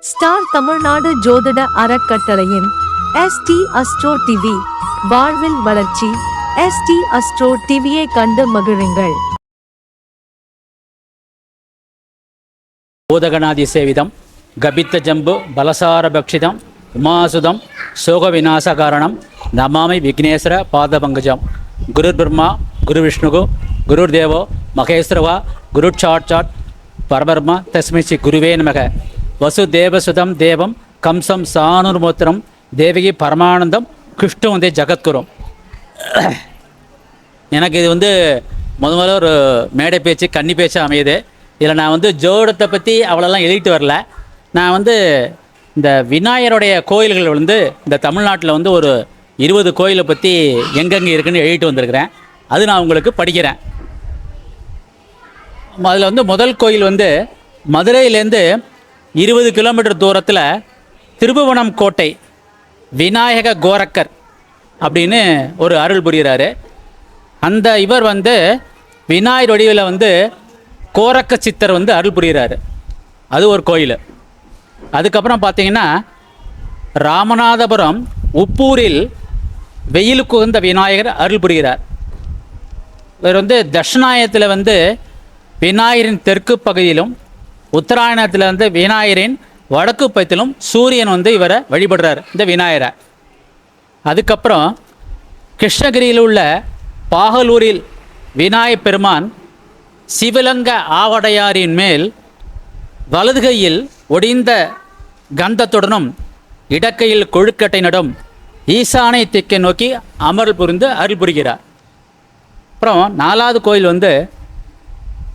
Star Tamil Nadu ஜோதிட அறக்கட்டளையின் ST astro TV வாழ்வில் வளர்ச்சி. ST அஸ்ட்ரோ டிவியை கண்டு மகிழுங்கள். பூதகணாதி சேவிதம் கபித்த ஜம்பு பலசார பக்ஷிதம் உமாசுதம் சோக விநாச காரணம் நமாமி விக்னேஸ்வர பாதபங்கஜம். குரு பிரம்மா குரு விஷ்ணுகு குருர் தேவோ மகேஸ்வரவா குரு சாட்சாட் பரபர்மா தஸ்மை ஸ்ரீ குருவே நமக. வசுதேவசுதம் தேவம் கம்சம் சானுர்மோத்திரம் தேவகி பரமானந்தம் கிருஷ்ணம் வந்து ஜகத்குரும். எனக்கு இது முதல்ல ஒரு மேடை பேச்சு கன்னி பேச்சு அமையுது. இதில் நான் ஜோடத்தை பற்றி அவ்வளோலாம் எழுதிட்டு வரல. நான் இந்த விநாயகருடைய கோயில்கள் இந்த தமிழ்நாட்டில் ஒரு 20 கோயிலை பற்றி எங்கெங்கே இருக்குதுன்னு எழுதிட்டு வந்திருக்கிறேன். அது நான் உங்களுக்கு படிக்கிறேன். அதில் முதல் கோயில் மதுரையிலேருந்து 20 கிலோமீட்டர் தூரத்தில் திருபுவனம் கோட்டை விநாயக கோரக்கர் அப்படின்னு ஒரு அருள் புரிகிறாரு. அந்த இவர் விநாயகர் வடிவில் கோரக்க சித்தர் அருள் புரிகிறாரு. அது ஒரு கோயில். அதுக்கப்புறம் பார்த்திங்கன்னா ராமநாதபுரம் உப்பூரில் வெயிலுக்கு உகந்த விநாயகர் அருள் புரிகிறார். இவர் தட்சிணாயத்தில் விநாயகரின் தெற்கு பகுதியிலும் உத்தராயணத்தில் விநாயகரின் வடக்கு பக்கத்திலும் சூரியன் இவரை வழிபடுறார் இந்த விநாயகரை. அதுக்கப்புறம் கிருஷ்ணகிரியில் உள்ள பாகலூரில் விநாயகப் பெருமான் சிவலிங்க ஆவடையாரின் மேல் வலது கையில் ஒடிந்த கந்தத்துடனும் இடக்கையில் கொழுக்கட்டை நடும் ஈசானை திக்கை நோக்கி அமர்ல் புரிந்து அருள் புரிகிறார். அப்புறம் 4வது கோயில்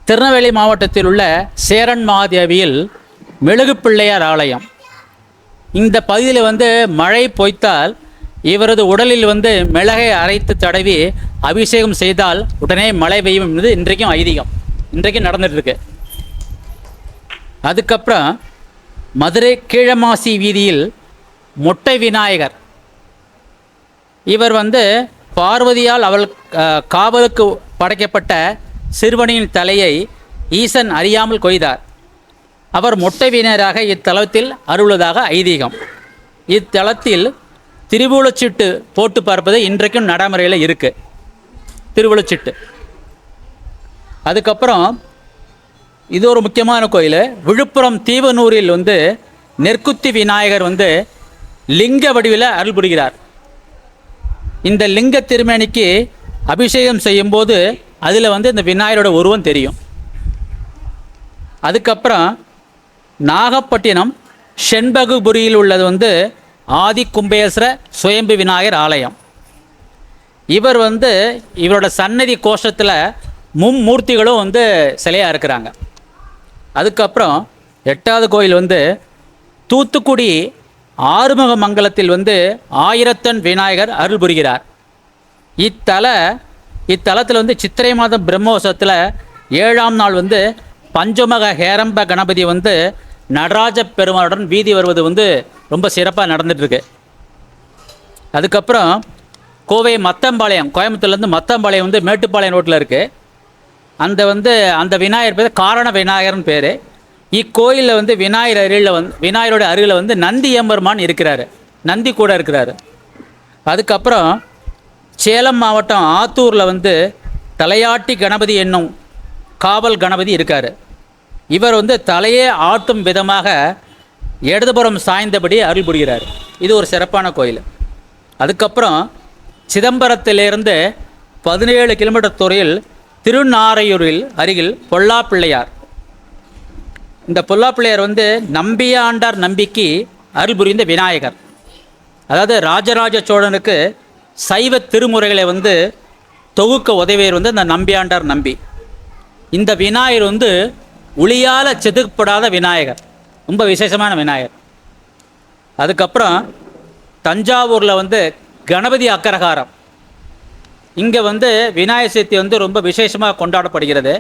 திருநெல்வேலி மாவட்டத்தில் உள்ள சேரன் மாதேவியில் மெழுகு பிள்ளையார் ஆலயம். இந்த பகுதியில் மழை பொய்த்தால் இவரது உடலில் மிளகை அரைத்து தடவி அபிஷேகம் செய்தால் உடனே மழை பெய்யும் என்பது இன்றைக்கும் ஐதீகம். இன்றைக்கும் நடந்துகிட்ருக்கு. அதுக்கப்புறம் மதுரை கீழமாசி வீதியில் மொட்டை விநாயகர். இவர் பார்வதியால் அவள் காவலுக்கு படைக்கப்பட்ட சிறுவனின் தலையை ஈசன் அறியாமல் கொய்தார். அவர் மொட்டை விநாயகராக இத்தலத்தில் அருள்வதாக ஐதீகம். இத்தலத்தில் திருவுளச்சீட்டு போட்டு பார்ப்பது இன்றைக்கும் நடைமுறையில் இருக்குது. திருவுளச்சீட்டு. அதுக்கப்புறம் இது ஒரு முக்கியமான கோயில். விழுப்புரம் தீவனூரில் நெற்குத்தி விநாயகர் லிங்க வடிவில் அருள் புரிகிறார். இந்த லிங்க திருமேனிக்கு அபிஷேகம் செய்யும்போது அதில் இந்த விநாயகரோட உருவம் தெரியும். அதுக்கப்புறம் நாகப்பட்டினம் செண்பகுபுரியில் உள்ளது ஆதி கும்பேஸ்வர சுயம்பு விநாயகர் ஆலயம். இவர் இவரோட சன்னதி கோஷத்தில் மும்மூர்த்திகளும் சிலையாக இருக்கிறாங்க. அதுக்கப்புறம் 8வது கோயில் தூத்துக்குடி ஆறுமுக மங்கலத்தில் 1000 டன் விநாயகர் அருள் புரிகிறார். இத்தலத்தில் சித்திரை மாதம் பிரம்மோற்சவத்தில் 7ஆம் நாள் பஞ்சமக ஹேரம்ப கணபதி நடராஜ பெருமாளுடன் வீதி வருவது ரொம்ப சிறப்பாக நடந்துகிட்ருக்கு. அதுக்கப்புறம் கோவை மத்தம்பாளையம், கோயம்புத்தூர்லேருந்து மத்தம்பாளையம் மேட்டுப்பாளையம் ரோட்டில் இருக்குது. அந்த விநாயகர் பேர் காரண விநாயகர்னு பேர். இக்கோயிலில் விநாயகர் அருகில் விநாயகரோட அருகில் நந்தி எம்பெருமான் இருக்கிறாரு. நந்தி கூட இருக்கிறாரு. அதுக்கப்புறம் சேலம் மாவட்டம் ஆத்தூரில் தலையாட்டி கணபதி என்னும் காவல் கணபதி இருக்கார். இவர் தலையே ஆட்டும் விதமாக இடதுபுறம் சாய்ந்தபடி அருள் புரிகிறார். இது ஒரு சிறப்பான கோயில். அதுக்கப்புறம் சிதம்பரத்திலிருந்து 17 கிலோமீட்டர் தூரையில் திருநாரையூரில் அருகில் பொல்லாப்பிள்ளையார். இந்த பொல்லாப்பிள்ளையார் நம்பியாண்டார் நம்பிக்கு அருள் புரிந்த விநாயகர். அதாவது ராஜராஜ சோழனுக்கு சைவ திருமுறைகளை தொகுக்க உதவியர் இந்த நம்பியாண்டார் நம்பி. இந்த விநாயகர் ஒளியால் செதுக்கப்படாத விநாயகர். ரொம்ப விசேஷமான விநாயகர். அதுக்கப்புறம் தஞ்சாவூரில் கணபதி அக்கரகாரம். இங்கே விநாயகர் சதுர்த்தி ரொம்ப விசேஷமாக கொண்டாடப்படுகிறது.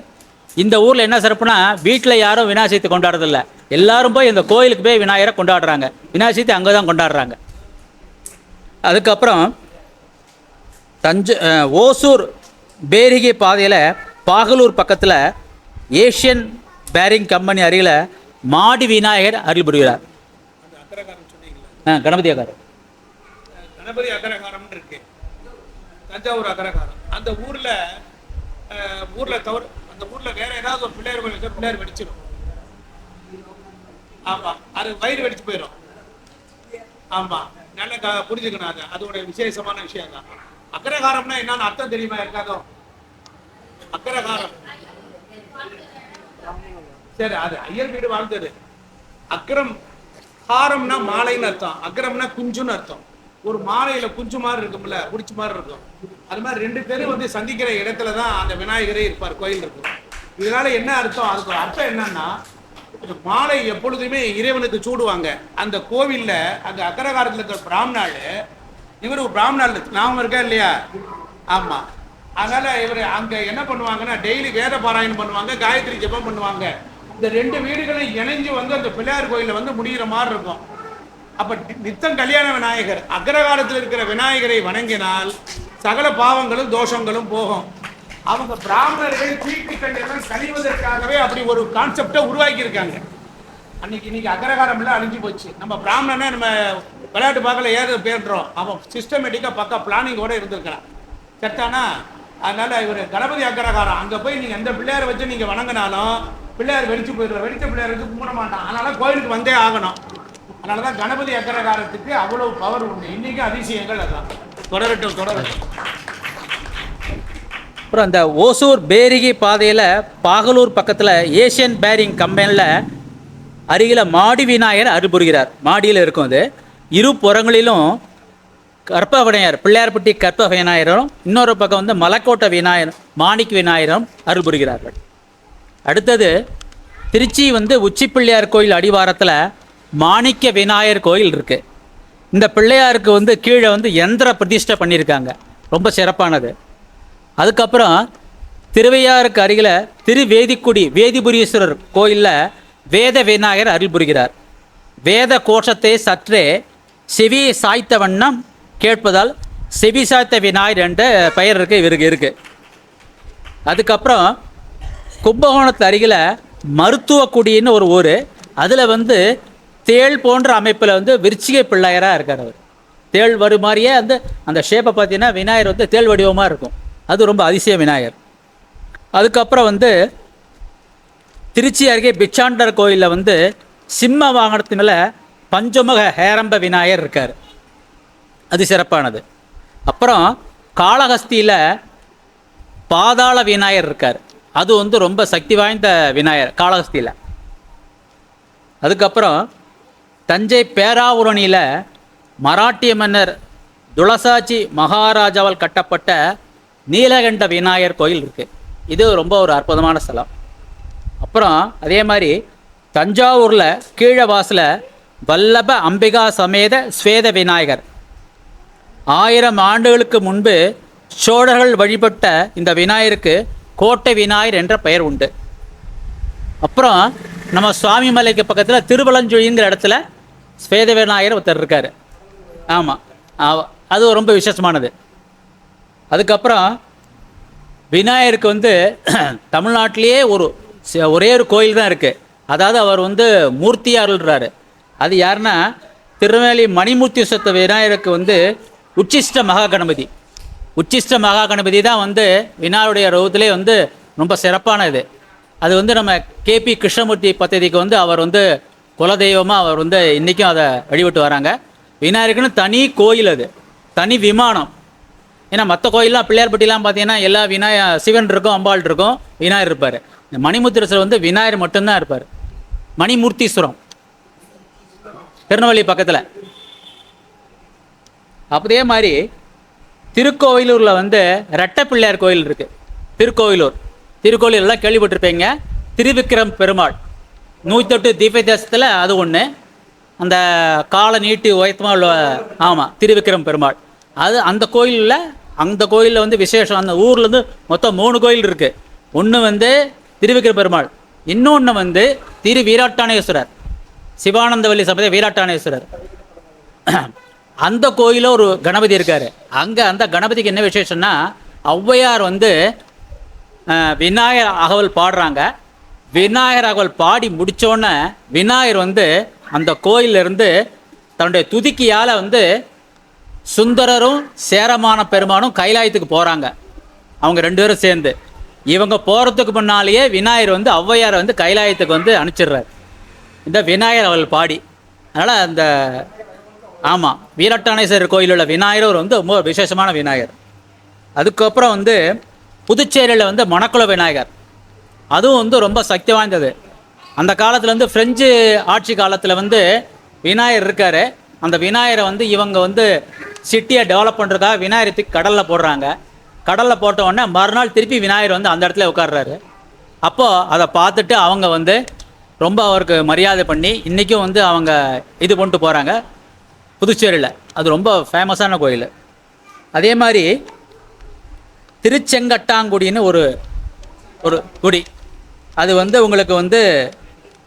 இந்த ஊரில் என்ன சிறப்புனா, வீட்டில் யாரும் விநாயகர் சதுர்த்தி கொண்டாடுறதில்ல. எல்லாரும் போய் இந்த கோயிலுக்கு போய் விநாயகரை கொண்டாடுறாங்க. விநாயகர் சதுர்த்தி அங்கே தான் கொண்டாடுறாங்க. அதுக்கப்புறம் ஓசூர் பேரிகை பாதையில் பாகலூர் பக்கத்தில் ஏஷியன் பேரிங் கம்பெனி அருகில் மாடி விநாயகர் அருள் புரிகிறார். கணபதி அகரம். கணபதி அகரகாரம்னு இருக்கு, தஞ்சாவூர் அகரகாரம். அந்த ஊர்ல தவிர அந்த ஊர்ல வேற ஏதாவது ஒரு பிள்ளையார் கோயில் பிள்ளையார் வெடிச்சிடும். ஆமா, அது வயிறு வெடிச்சு போயிடும். ஆமா, நல்லா புரிஞ்சுக்கணும். அது அதோட விசேஷமான விஷயம் தான். அக்ரகாரம்னா என்னன்னு அர்த்தம் தெரியுமா இருக்காதோ? அக்ரகாரம் சரி, அது ஐயர் வீடு வாழ்ந்தது. அக்ரம் ஹாரம்னா மாலைன்னு அர்த்தம், அக்ரம்னா குஞ்சுன்னு அர்த்தம். ஒரு மாலையில குஞ்சு மாதிரி இருக்கும்ல, குடிச்சு மாதிரி இருக்கும். அது மாதிரி ரெண்டு பேரும் வந்து சந்திக்கிற இடத்துல தான் அந்த விநாயகரே இருப்பார், கோயில் இருக்கும். இதனால என்ன அர்த்தம்? அதுக்கு ஒரு அர்த்தம் என்னன்னா, மாலை எப்பொழுதுமே இறைவனுக்கு சூடுவாங்க. அந்த கோவில்ல அங்க அக்ரகாரத்தில் இருக்கிற பிராமணாள், இவரு பிராமணாள் நாம இருக்கா இல்லையா? ஆமா. அதனால இவர் அங்க என்ன பண்ணுவாங்கன்னா, டெய்லி வேத பாராயணம் பண்ணுவாங்க, காயத்ரி ஜெபம் பண்ணுவாங்க. இந்த ரெண்டு வீடுகளும் இணைஞ்சு வந்து அந்த பிள்ளையார் கோயில வந்து முடிகிற மாதிரி இருக்கும். அப்ப நித்தம் கல்யாண விநாயகர், அக்ரகாரத்தில் இருக்கிற விநாயகரை வணங்கினால் சகல பாவங்களும் தோஷங்களும் போகும். அவங்க பிராமணர்கள் தீட்டுக்கள் எல்லாம் கழிவதற்காகவே அப்படி ஒரு கான்செப்டை உருவாக்கி இருக்காங்க. இன்னைக்கு அக்ரகாரம்ல அழிஞ்சு போச்சு. நம்ம பிராமணனே நம்ம விளையாட்டு பார்க்கல ஏது பேர்றோம், அவன் சிஸ்டமேட்டிக்கா பக்கா பிளானிங்கோட இருந்திருக்கிறான். செத்தானா? அதனால இவர் கணபதி அக்ரகாரம் அங்க போய் நீங்க எந்த பிள்ளையாரை வச்சு நீங்க வணங்கினாலும் பிள்ளையார் வெடிச்சு போயிடுவார். வெடிச்ச பிள்ளையார் வச்சு கும்பிட மாட்டான். அதனால கோயிலுக்கு வந்தே ஆகணும். அதனாலதான் கணபதி அக்ரகாரத்துக்கு அவ்வளவு பவர் உண்டு. இன்னைக்கு அதிசயங்கள் அதான். தொடரட்டும். அப்புறம் அந்த ஓசூர் பேரிகை பாதையில் பாகலூர் பக்கத்தில் ஏஷியன் பேரிங் கம்பெனியில் அருகில் மாடி விநாயகர் அருள்புரிகிறார். மாடியில் இருக்கும். அது இரு புறங்களிலும் கற்ப விநாயகர், பிள்ளையார்பட்டி கற்ப விநாயகரும், இன்னொரு பக்கம் வந்து மலைக்கோட்டை விநாயகர் மாணிக்க விநாயகரும் அருள்புரிகிறார்கள். அடுத்தது திருச்சி வந்து உச்சி பிள்ளையார் கோயில் அடிவாரத்தில் மாணிக்க விநாயகர் கோயில் இருக்குது. இந்த பிள்ளையாருக்கு வந்து கீழே வந்து யந்திர பிரதிஷ்டை பண்ணியிருக்காங்க, ரொம்ப சிறப்பானது. அதுக்கப்புறம் திருவையாருக்கு அருகில் திருவேதிக்குடி வேதிபுரீஸ்வரர் கோயிலில் வேத விநாயகர் அருள்புரிகிறார். வேத கோஷத்தை சற்றே செவி சாய்த்த வண்ணம் கேட்பதால் செவி சாய்த்த விநாயகர் என்ற பெயர் இவருக்கு இருக்குது. அதுக்கப்புறம் கும்பகோணத்து அருகில் மருத்துவக்குடின்னு ஒரு ஊர், அதில் வந்து தேள் போன்ற அமைப்பில் வந்து விருச்சிகை பிள்ளையராக இருக்கார். அவர் தேள் வரும் மாதிரியே அந்த ஷேப்பை பார்த்தீங்கன்னா விநாயகர் வந்து தேள் வடிவமாக இருக்கும். அது ரொம்ப அதிசய விநாயகர். அதுக்கப்புறம் வந்து திருச்சி அருகே பிச்சாண்டர் கோயிலில் வந்து சிம்ம வாகனத்து மேலே பஞ்சமுக ஹேரம்ப விநாயகர் இருக்கார், அது சிறப்பானது. அப்புறம் காளஹஸ்தியில் பாதாள விநாயகர் இருக்கார், அது வந்து ரொம்ப சக்தி வாய்ந்த விநாயகர் காளஹஸ்தியில். அதுக்கப்புறம் தஞ்சை பேராவூரணியில் மராட்டிய மன்னர் துளசாச்சி மகாராஜாவால் கட்டப்பட்ட நீலகண்ட விநாயகர் கோயில் இருக்குது, இது ரொம்ப ஒரு அற்புதமான ஸ்தலம். அப்புறம் அதே மாதிரி தஞ்சாவூரில் கீழவாசில் வல்லப அம்பிகா சமேத ஸ்வேத விநாயகர், 1000 ஆண்டுகளுக்கு முன்பு சோழர்கள் வழிபட்ட இந்த விநாயகருக்கு கோட்டை விநாயகர் என்ற பெயர் உண்டு. அப்புறம் நம்ம சுவாமி மலைக்கு பக்கத்தில் திருவலஞ்சுழிங்கிற இடத்துல ஸ்வேத விநாயகர் ஒருத்தர் இருக்கார். ஆமாம், அது ரொம்ப விசேஷமானது. அதுக்கப்புறம் விநாயகருக்கு வந்து தமிழ்நாட்டிலேயே ஒரே ஒரு கோயில் தான் இருக்குது, அதாவது அவர் வந்து மூர்த்தியாக அருள்றாரு. அது யாருன்னா திருநெல்வேலி மணிமூர்த்தி சொத்த விநாயகருக்கு வந்து உச்சிஷ்ட மகா கணபதி. உச்சிஷ்ட மகா கணபதி தான் வந்து விநாயகருடைய ரூபத்திலே வந்து ரொம்ப சிறப்பானது. அது வந்து நம்ம கேபி கிருஷ்ணமூர்த்தி பദ്ധதிக்கு வந்து அவர் வந்து குலதெய்வமாக அவர் வந்து இன்றைக்கும் அதை வழிபட்டு வராங்க. விநாயகருக்குன்னு தனி கோயில், அது தனி விமானம். ஏன்னா மற்ற கோயிலெலாம் பிள்ளையார்பட்டிலாம் பார்த்தீங்கன்னா எல்லா சிவன் இருக்கும், அம்பாள் இருக்கும், விநாயகர் இருப்பார். இந்த மணிமுத்திரேஸ்வரர் வந்து விநாயகர் மட்டும்தான் இருப்பார். மணிமூர்த்தீஸ்வரம் திருநெல்வேலி பக்கத்தில். அதே மாதிரி திருக்கோவிலூரில் வந்து ரெட்டை பிள்ளையார் கோயில் இருக்குது. திருக்கோவிலூர்லாம் கேள்விப்பட்டிருப்பீங்க. திருவிக்கிரம் பெருமாள் 108 தீப தேசத்தில் அது ஒன்று. அந்த காலை நீட்டி உயர்த்தமாக உள்ள, ஆமாம், திருவிக்கிரம் பெருமாள். அது அந்த கோயிலில் வந்து விசேஷம். அந்த ஊர்லேருந்து மொத்தம் 3 கோயில் இருக்குது. ஒன்று வந்து திருவிக்கிர பெருமாள், இன்னொன்று வந்து திரு வீராட்டானேஸ்வரர், சிவானந்தவல்லி சமேத வீராட்டானேஸ்வரர். அந்த கோயிலில் ஒரு கணபதி இருக்கார். அங்கே அந்த கணபதிக்கு என்ன விசேஷம்னா, ஔவையார் வந்து விநாயகர் அகவல் பாடுறாங்க. விநாயகர் அகவல் பாடி முடித்தோடனே விநாயகர் வந்து அந்த கோயிலிருந்து தன்னுடைய துதிக்கியால் வந்து சுந்தரரும் சேரமான பெருமானும் கைலாயத்துக்கு போகிறாங்க. அவங்க 2 பேரும் சேர்ந்து இவங்க போகிறதுக்கு முன்னாலேயே விநாயகர் வந்து ஔவையாரை வந்து கைலாயத்துக்கு வந்து அனுப்பிச்சிடுறாரு இந்த விநாயகர் அவள் பாடி. அதனால் அந்த ஆமாம், வீரட்டானேஸ்வரர் கோயில் உள்ள விநாயகர் வந்து ரொம்ப விசேஷமான விநாயகர். அதுக்கப்புறம் வந்து புதுச்சேரியில் வந்து மணக்குள விநாயகர், அதுவும் வந்து ரொம்ப சக்தி வாய்ந்தது. அந்த காலத்தில் வந்து ஃப்ரெஞ்சு ஆட்சி காலத்தில் வந்து விநாயகர் இருக்கார். அந்த விநாயகரை வந்து இவங்க வந்து சிட்டியை டெவலப் பண்ணுறதுக்காக விநாயகத்துக்கு கடலில் போடுறாங்க. கடலில் போட்ட உடனே மறுநாள் திருப்பி விநாயகர் வந்து அந்த இடத்துல உட்கார்றாரு. அப்போது அதை பார்த்துட்டு அவங்க வந்து ரொம்ப அவருக்கு மரியாதை பண்ணி இன்றைக்கும் வந்து அவங்க இது கொண்டு போகிறாங்க புதுச்சேரியில். அது ரொம்ப ஃபேமஸான கோயில். அதே மாதிரி திருச்செங்கட்டாங்குடின்னு ஒரு குடி, அது வந்து உங்களுக்கு வந்து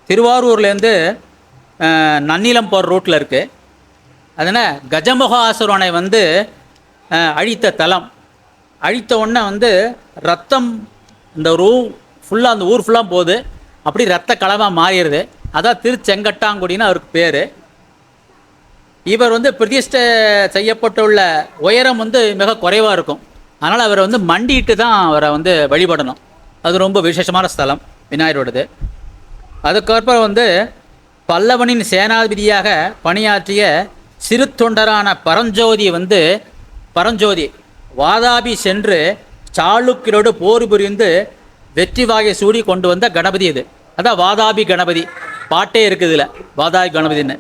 திருவாரூர்லேருந்து நன்னிலம் போகிற ரூட்டில் இருக்குது. அதனால் கஜமுகாசுரனை வந்து அழித்த தலம். அழித்த உடனே வந்து ரத்தம் இந்த ஃபுல்லாக அந்த ஊர் ஃபுல்லாக போகுது, அப்படி ரத்த களமாக மாறிடுது. அதான் திருச்செங்கட்டாங்குடின்னு அவருக்கு பேர். இவர் வந்து பிரதிஷ்டை செய்யப்பட்டுள்ள உயரம் வந்து மிக குறைவாக இருக்கும். அதனால் அவரை வந்து மண்டிட்டு தான் அவரை வந்து வழிபடணும். அது ரொம்ப விசேஷமான ஸ்தலம் விநாயகரோடது. அதுக்கப்புறம் வந்து பல்லவனின் சேனாதிபதியாக பணியாற்றிய சிறு தொண்டரான பரஞ்சோதி வாதாபி சென்று சாளுக்கியரோடு போர் புரிந்து வெற்றி வாகை சூடி கொண்டு வந்த கணபதி இது. அதான் வாதாபி கணபதி, பாட்டே இருக்குது இதில், வாதாபி கணபதின்னு.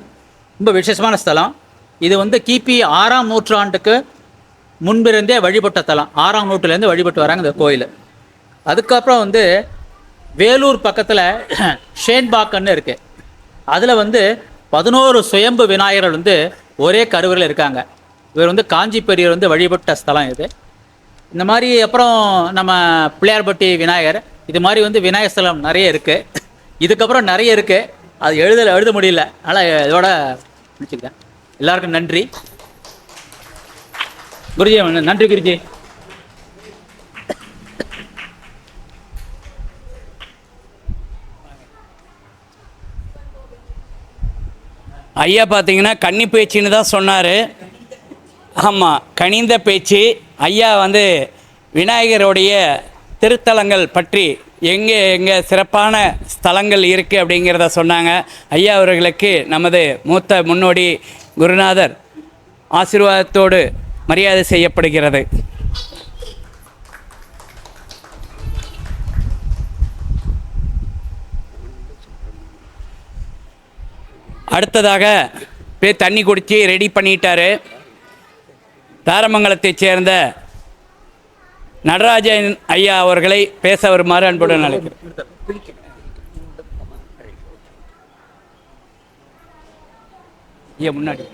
ரொம்ப விசேஷமான ஸ்தலம் இது. வந்து கிபி 6ஆம் நூற்றாண்டுக்கு முன்பிருந்தே வழிபட்ட தலம். 6ஆம் நூற்றாண்டுலேருந்து வழிபட்டு வராங்க இந்த கோயில். அதுக்கப்புறம் வந்து வேலூர் பக்கத்தில் ஷேன்பாக்கன்னு இருக்குது. அதில் வந்து 11 சுயம்பு விநாயகர்கள் வந்து ஒரே கருவறையில் இருக்காங்க. இவர் வந்து காஞ்சி பெரியவர் வந்து வழிபட்ட ஸ்தலம் இது. இந்த மாதிரி அப்புறம் நம்ம பிள்ளையார்பட்டி விநாயகர், இது மாதிரி வந்து விநாயகர் ஸ்தலம் நிறைய இருக்குது. இதுக்கப்புறம் நிறைய இருக்குது, அது எழுத முடியல. அதனால் இதோட முடிச்சுக்கிறேன். எல்லாருக்கும் நன்றி. குருஜி நன்றி. குருஜி ஐயா பார்த்தீங்கன்னா கன்னி பேச்சுன்னு தான் சொன்னார். ஆமாம், கனிந்த பேச்சு. ஐயா வந்து விநாயகருடைய திருத்தலங்கள் பற்றி எங்கே சிறப்பான ஸ்தலங்கள் இருக்குது அப்படிங்கிறத சொன்னாங்க. ஐயா அவர்களுக்கு நமது மூத்த முன்னோடி குருநாதர் ஆசீர்வாதத்தோடு மரியாதை செய்யப்படுகிறது. அடுத்ததாக போய் தண்ணி குடித்து ரெடி பண்ணிட்டாரு. தாரமங்கலத்தைச் சேர்ந்த நடராஜன் ஐயா அவர்களை பேச வருமாறு அன்புடன் அழைக்கிறேன். ஐயா முன்னாடி